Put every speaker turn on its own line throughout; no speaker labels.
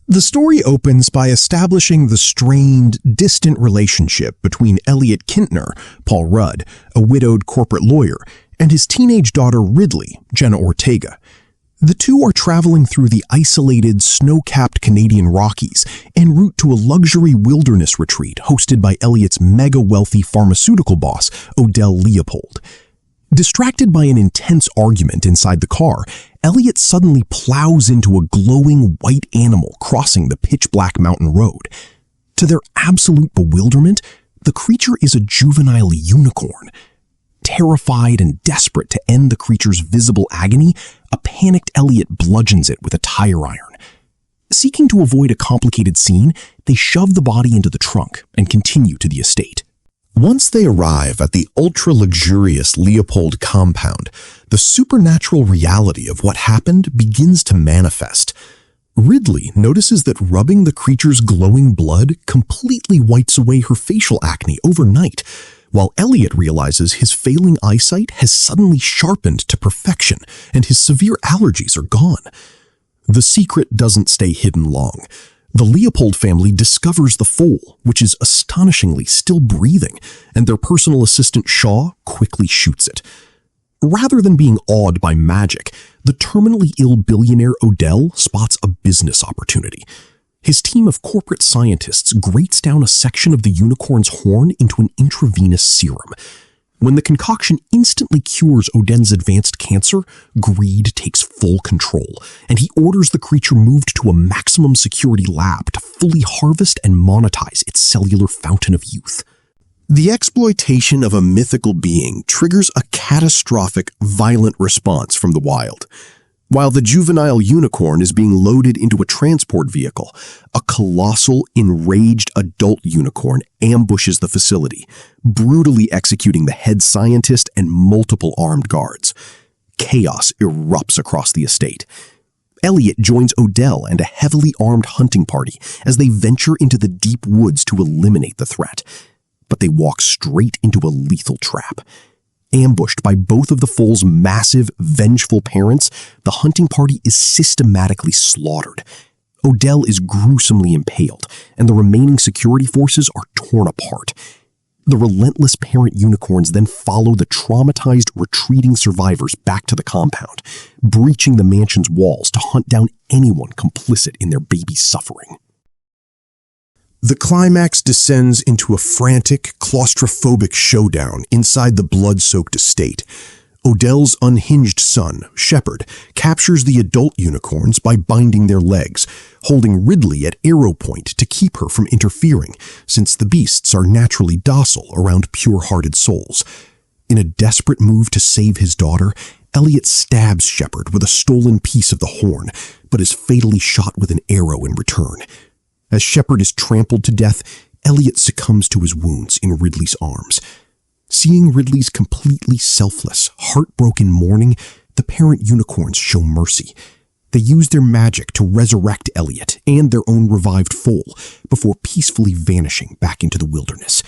The story opens by establishing the strained, distant relationship between Elliot Kintner, Paul Rudd, a widowed corporate lawyer, and his teenage daughter Ridley, Jenna Ortega. The two are traveling through the isolated, snow-capped Canadian Rockies en route to a luxury wilderness retreat hosted by Elliot's mega-wealthy pharmaceutical boss, Odell Leopold. Distracted by an intense argument inside the car, Elliot suddenly plows into a glowing white animal crossing the pitch-black mountain road. To their absolute bewilderment, the creature is a juvenile unicorn. Terrified and desperate to end the creature's visible agony, a panicked Elliot bludgeons it with a tire iron. Seeking to avoid a complicated scene, they shove the body into the trunk and continue to the estate. Once they arrive at the ultra-luxurious Leopold compound, the supernatural reality of what happened begins to manifest. Ridley notices that rubbing the creature's glowing blood completely wipes away her facial acne overnight, while Elliot realizes his failing eyesight has suddenly sharpened to perfection and his severe allergies are gone. The secret doesn't stay hidden long. The Leopold family discovers the foal, which is astonishingly still breathing, and their personal assistant Shaw quickly shoots it. Rather than being awed by magic, the terminally ill billionaire Odell spots a business opportunity. His team of corporate scientists grates down a section of the unicorn's horn into an intravenous serum. When the concoction instantly cures Odell's advanced cancer, greed takes full control, and he orders the creature moved to a maximum security lab to fully harvest and monetize its cellular fountain of youth. The exploitation of a mythical being triggers a catastrophic, violent response from the wild. While the juvenile unicorn is being loaded into a transport vehicle, a colossal, enraged adult unicorn ambushes the facility, brutally executing the head scientist and multiple armed guards. Chaos erupts across the estate. Elliot joins Odell and a heavily armed hunting party as they venture into the deep woods to eliminate the threat. But they walk straight into a lethal trap. Ambushed by both of the foal's massive, vengeful parents, the hunting party is systematically slaughtered. Odell is gruesomely impaled, and the remaining security forces are torn apart. The relentless parent unicorns then follow the traumatized, retreating survivors back to the compound, breaching the mansion's walls to hunt down anyone complicit in their baby's suffering. The climax descends into a frantic, claustrophobic showdown inside the blood-soaked estate. Odell's unhinged son, Shepard, captures the adult unicorns by binding their legs, holding Ridley at arrow point to keep her from interfering, since the beasts are naturally docile around pure-hearted souls. In a desperate move to save his daughter, Elliot stabs Shepard with a stolen piece of the horn, but is fatally shot with an arrow in return. As Shepard is trampled to death, Elliot succumbs to his wounds in Ridley's arms. Seeing Ridley's completely selfless, heartbroken mourning, the parent unicorns show mercy. They use their magic to resurrect Elliot and their own revived foal before peacefully vanishing back into the wilderness.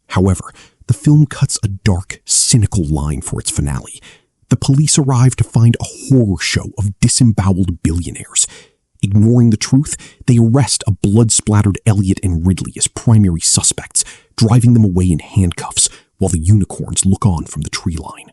However, the film cuts a dark, cynical line for its finale. The police arrive to find a horror show of disemboweled billionaires. Ignoring the truth, they arrest a blood-splattered Elliot and Ridley as primary suspects, driving them away in handcuffs while the unicorns look on from the tree line.